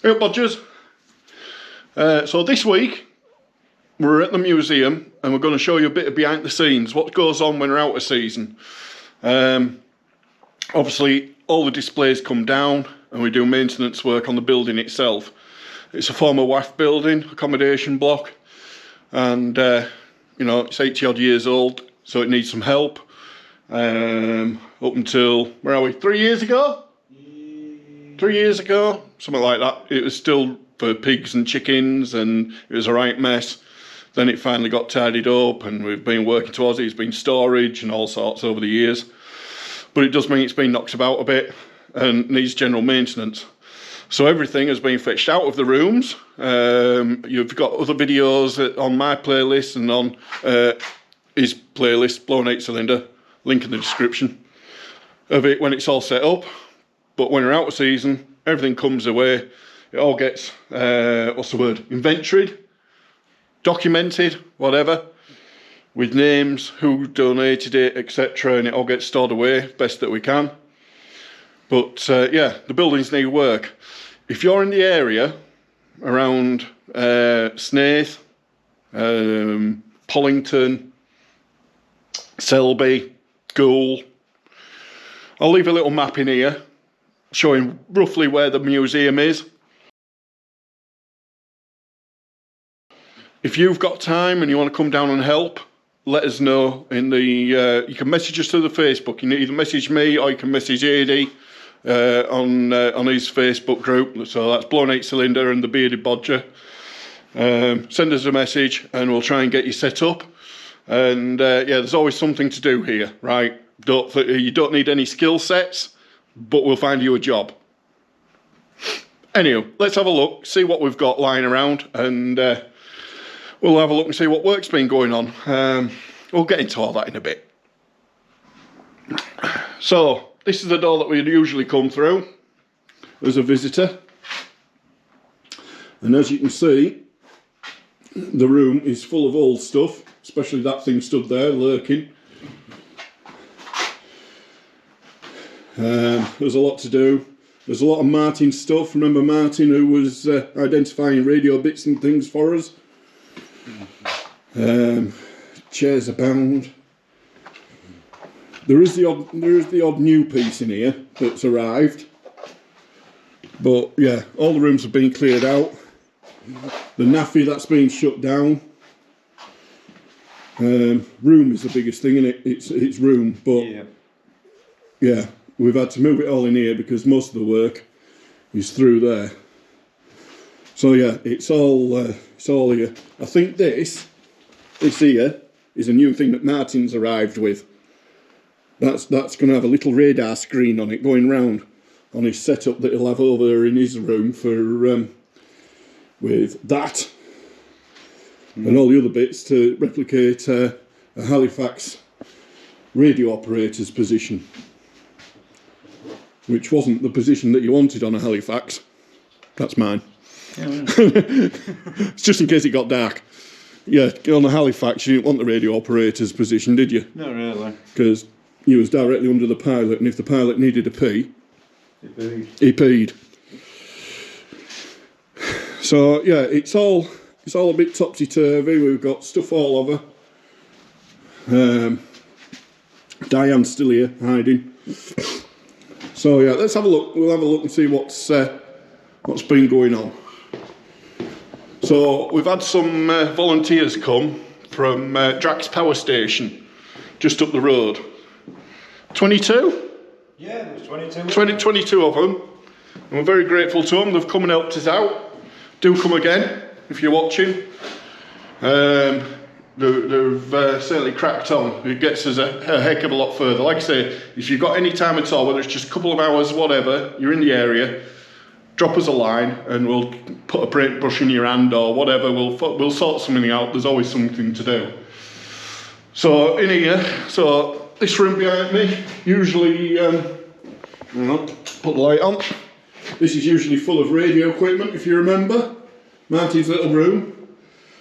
Hey Bodgers. So this week we're at the museum and we're going to show you a bit of behind the scenes, what goes on when we're out of season. Obviously all the displays come down and we do maintenance work on the building itself. It's a former RAF building, accommodation block, and you know, it's 80 odd years old, so it needs some help. Up until, where are we, 3 years ago? 3 years ago, something like that. It was still for pigs and chickens and it was a right mess. Then it finally got tidied up and we've been working towards it. It's been storage and all sorts over the years. But it does mean it's been knocked about a bit and needs general maintenance. So everything has been fetched out of the rooms. You've got other videos on my playlist and on his playlist, Blown 8 Cylinder, link in the description of it when it's all set up. But when we're out of season, everything comes away. It all gets, what's the word, inventoried, documented, whatever, with names, who donated it, etc. And it all gets stored away best that we can. But yeah, the buildings need work. If you're in the area around Snaith, Pollington, Selby, Goole, I'll leave a little map in here showing roughly where the museum is. If you've got time and you want to come down and help, let us know in the, you can message us through the Facebook. You can either message me or you can message AD on his Facebook group. So that's Blown 8 Cylinder and the Bearded Bodger. Send us a message and we'll try and get you set up. And yeah, there's always something to do here, right? You don't need any skill sets, but we'll find you a job. Anyway, let's have a look, see what we've got lying around, and we'll have a look and see what work's been going on. We'll get into all that in a bit. So, this is the door that we'd usually come through as a visitor. And as you can see, the room is full of old stuff, especially that thing stood there lurking. There's a lot to do. There's a lot of Martin stuff. Remember Martin, who was identifying radio bits and things for us? Chairs abound. There is the odd new piece in here that's arrived. But yeah, all the rooms have been cleared out. The naffy, that's been shut down. Room is the biggest thing, isn't it? It's room, but yeah. We've had to move it all in here because most of the work is through there. So yeah, it's all here. I think this here is a new thing that Martin's arrived with. That's going to have a little radar screen on it going round on his setup that he'll have over in his room for with that and all the other bits to replicate a Halifax radio operator's position. Which wasn't the position that you wanted on a Halifax. That's mine. Yeah. It's just in case it got dark. Yeah, on a Halifax you didn't want the radio operator's position, did you? Not really. Because you was directly under the pilot, and if the pilot needed a pee, he peed. So yeah, it's all a bit topsy-turvy. We've got stuff all over. Diane's still here, hiding. So yeah, let's have a look. We'll have a look and see what's been going on. So we've had some volunteers come from Drax Power Station, just up the road. 22? Yeah, there's 22. 22 of them. And we're very grateful to them. They've come and helped us out. Do come again if you're watching. They've certainly cracked on. It gets us a heck of a lot further. Like I say, if you've got any time at all, whether it's just a couple of hours, whatever, you're in the area, drop us a line and we'll put a paintbrush in your hand or whatever. We'll sort something out. There's always something to do. So in here, so this room behind me, usually, put the light on. This is usually full of radio equipment, if you remember. Martin's little room.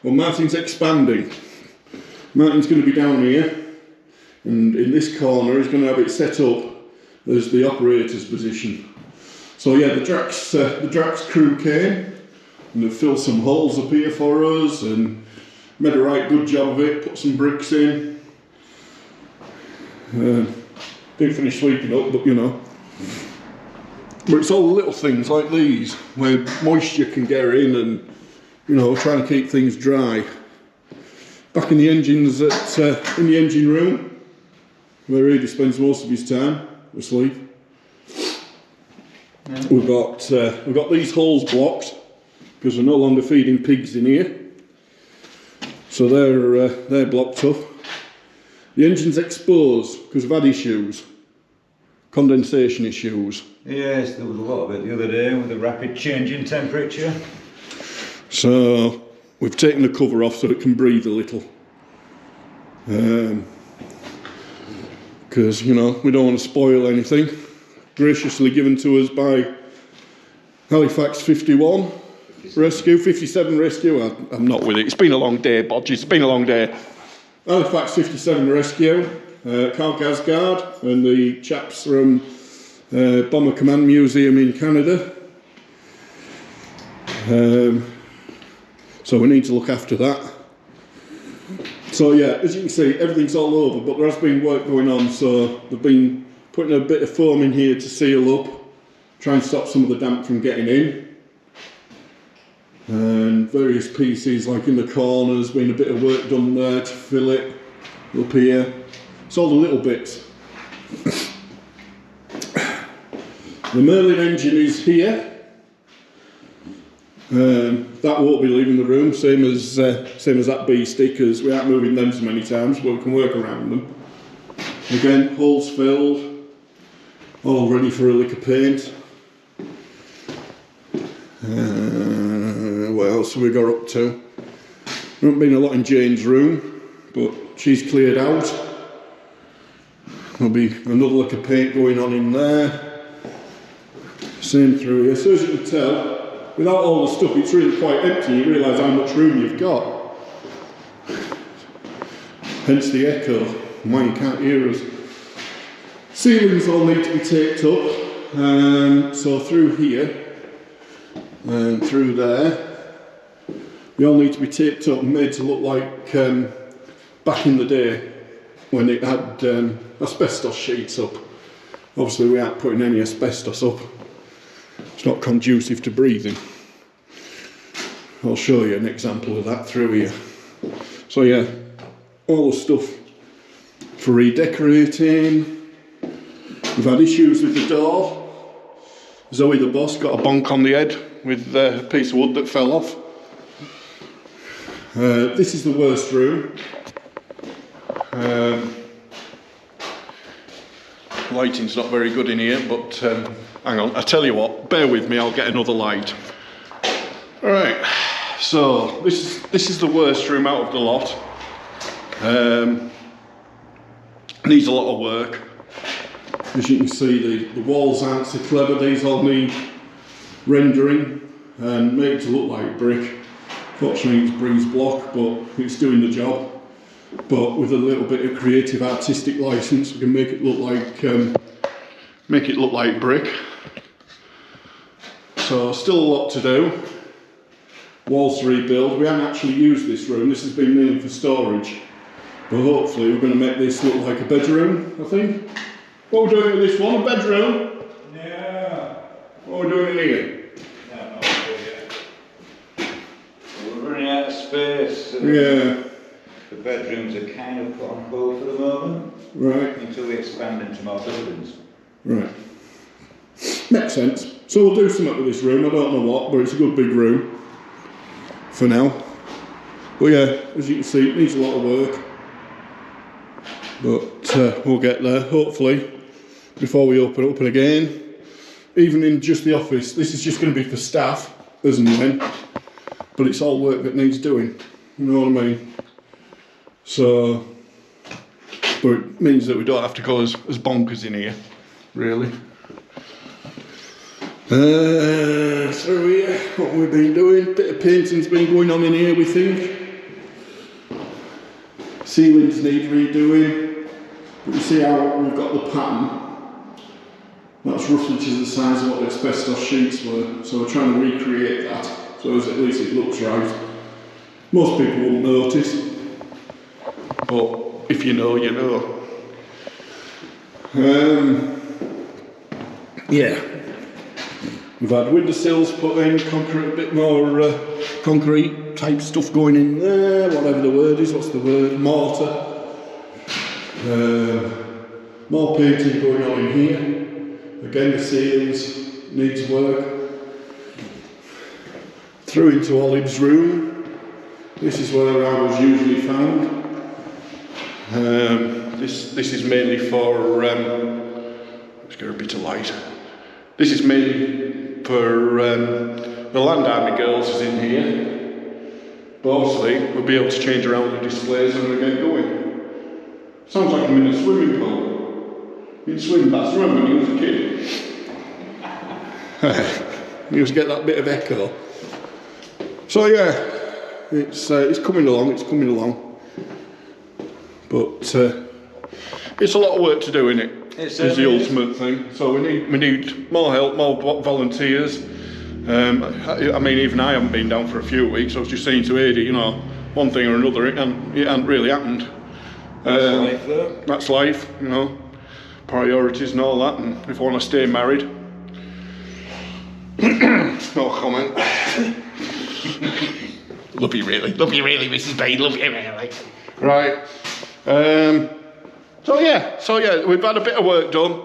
Well, Martin's expanding. Martin's going to be down here, and in this corner he's going to have it set up as the operator's position. So yeah, the Drax crew came and they filled some holes up here for us and made a right good job of it, put some bricks in. Didn't finish sweeping up, but you know. But it's all the little things like these where moisture can get in and, you know, trying to keep things dry. Back in the engines in the engine room, where Eddie spends most of his time asleep. Yeah. We've got these holes blocked because we're no longer feeding pigs in here, so they're blocked up. The engine's exposed because we've had issues, condensation issues. Yes, there was a lot of it the other day with the rapid change in temperature. So we've taken the cover off so it can breathe a little. Because, you know, we don't want to spoil anything. Graciously given to us by Halifax 51 Rescue, 57 Rescue. I'm not with it. It's been a long day, Bodge. It's been a long day. Halifax 57 Rescue, Carl Gasgard, and the chaps from Bomber Command Museum in Canada. So we need to look after that. So yeah, as you can see, everything's all over, but there has been work going on, so they've been putting a bit of foam in here to seal up, try and stop some of the damp from getting in. And various pieces, like in the corners, been a bit of work done there to fill it up here. It's all the little bits. The Merlin engine is here. That won't be leaving the room, same as that beastie, because we aren't moving them so many times, but we can work around them. Again, holes filled, all ready for a lick of paint. What else have we got up to? There hasn't been a lot in Jane's room, but she's cleared out. There'll be another lick of paint going on in there. Same through here. So as you can tell, without all the stuff, it's really quite empty. You realise how much room you've got. Hence the echo, why you can't hear us. Ceilings all need to be taped up. So through here and through there, they all need to be taped up and made to look like back in the day when it had asbestos sheets up. Obviously we aren't putting any asbestos up. It's not conducive to breathing. I'll show you an example of that through here. So yeah, all the stuff for redecorating. We've had issues with the door. Zoe the boss got a bonk on the head with a piece of wood that fell off. This is the worst room. Lighting's not very good in here, but hang on, I tell you what, bear with me, I'll get another light. Alright, so this is the worst room out of the lot. Needs a lot of work. As you can see, the walls aren't so clever. These all need rendering and made to look like brick. Fortunately it's breeze block, but it's doing the job. But with a little bit of creative artistic license, we can make it look like brick. So still a lot to do. Walls to rebuild. We haven't actually used this room. This has been mainly for storage. But hopefully we're going to make this look like a bedroom, I think. What are we doing with this one? A bedroom? Yeah. What are we doing in here? No, not sure yet. We're running out of space. So yeah. The bedrooms are kind of put on hold for the moment. Right. Until we expand into more buildings. Right. Makes sense. So we'll do something with this room. I don't know what, but it's a good big room. For now. But yeah, as you can see, it needs a lot of work. But we'll get there, hopefully, before we open up again. Even in just the office, this is just going to be for staff, as and when. But it's all work that needs doing. You know what I mean? So, but it means that we don't have to go as bonkers in here, really. Through here, what we've been doing, bit of painting's been going on in here, we think. Ceilings need redoing. But you see how we've got the pattern That's roughly to the size of what the asbestos sheets were, so we're trying to recreate that, so as at least it looks right. Most people won't notice, but if you know, you know. Yeah, we've had windowsills put in, concrete, a bit more concrete type stuff going in there, whatever the word is, what's the word, mortar. More painting going on in here. Again, the ceilings needs work. Through into Olive's room. This is where I was usually found. This is mainly for, let's get a bit of light. This is mainly for the Land Army girls is in here. But obviously we'll be able to change around the displays when we get going. Sounds like I'm in a swimming pool. In swim baths, remember when you was a kid? You just get that bit of echo. So yeah, it's coming along, but it's a lot of work to do, innit? It's the ultimate thing. So we need more help, more volunteers. I mean, even I haven't been down for a few weeks. I was just saying to Adi, you know, one thing or another, it hadn't really happened. That's life, though. That's life, you know. Priorities and all that, and if I want to stay married. No comment. Love you really, Mrs. Bain, love you really. Right. So yeah, we've had a bit of work done.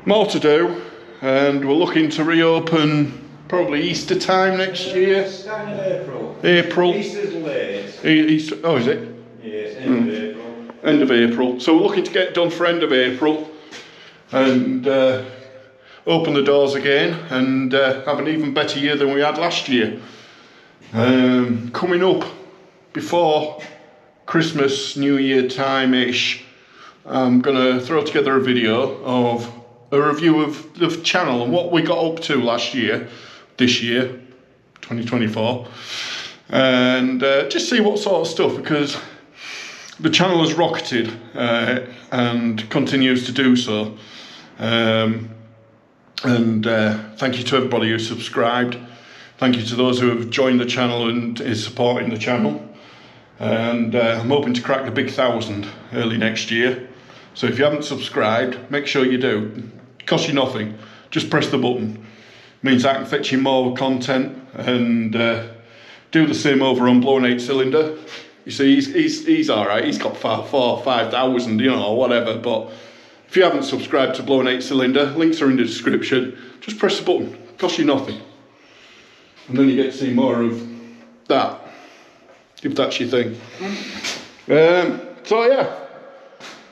More to do, and we're looking to reopen probably Easter time next year. Start in April. April. Easter's late. Easter. Oh, is it? Yeah, it's end of April. End of April. So we're looking to get done for end of April and open the doors again and have an even better year than we had last year. Coming up before Christmas, New Year time-ish, I'm going to throw together a video of a review of the channel and what we got up to this year, 2024, and just see what sort of stuff, because the channel has rocketed and continues to do so. And thank you to everybody who subscribed. Thank you to those who have joined the channel and is supporting the channel. And I'm hoping to crack the big 1,000 early next year. So if you haven't subscribed, make sure you do. It costs you nothing. Just press the button. It means I can fetch you more content and do the same over on Blown 8 Cylinder. You see, he's all right. He's got 4,000 or 5,000, you know, or whatever. But if you haven't subscribed to Blown 8 Cylinder, links are in the description. Just press the button. It costs you nothing. And then you get to see more of that, if that's your thing. So yeah.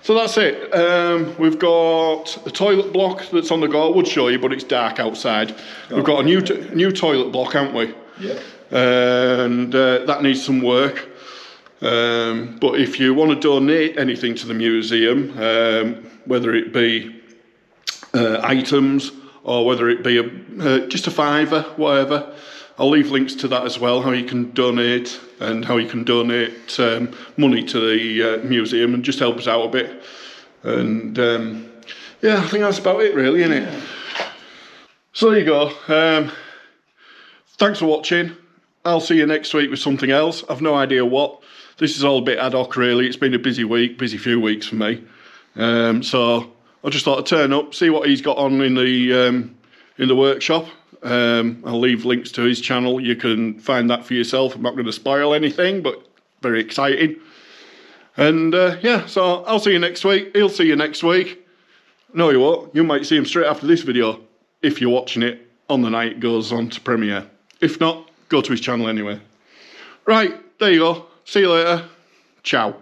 So that's it. We've got a toilet block that's on the go. I would show you, but it's dark outside. We've got a new toilet block, haven't we? Yeah. And that needs some work. But if you want to donate anything to the museum, whether it be items or whether it be just a fiver, whatever, I'll leave links to that as well, how you can donate and how you can donate money to the museum and just help us out a bit. And yeah, I think that's about it really, isn't it? Yeah. So there you go. Thanks for watching. I'll see you next week with something else. I've no idea what. This is all a bit ad hoc really. It's been a busy few weeks for me. So I just thought I'd turn up, see what he's got on in the workshop. I'll leave links to his channel. You can find that for yourself. I'm not going to spoil anything, but very exciting. And yeah, so I'll see you next week. He'll see you next week. No, you won't. You might see him straight after this video if you're watching it on the night it goes on to premiere. If not, go to his channel anyway. Right, there you go. See you later. Ciao.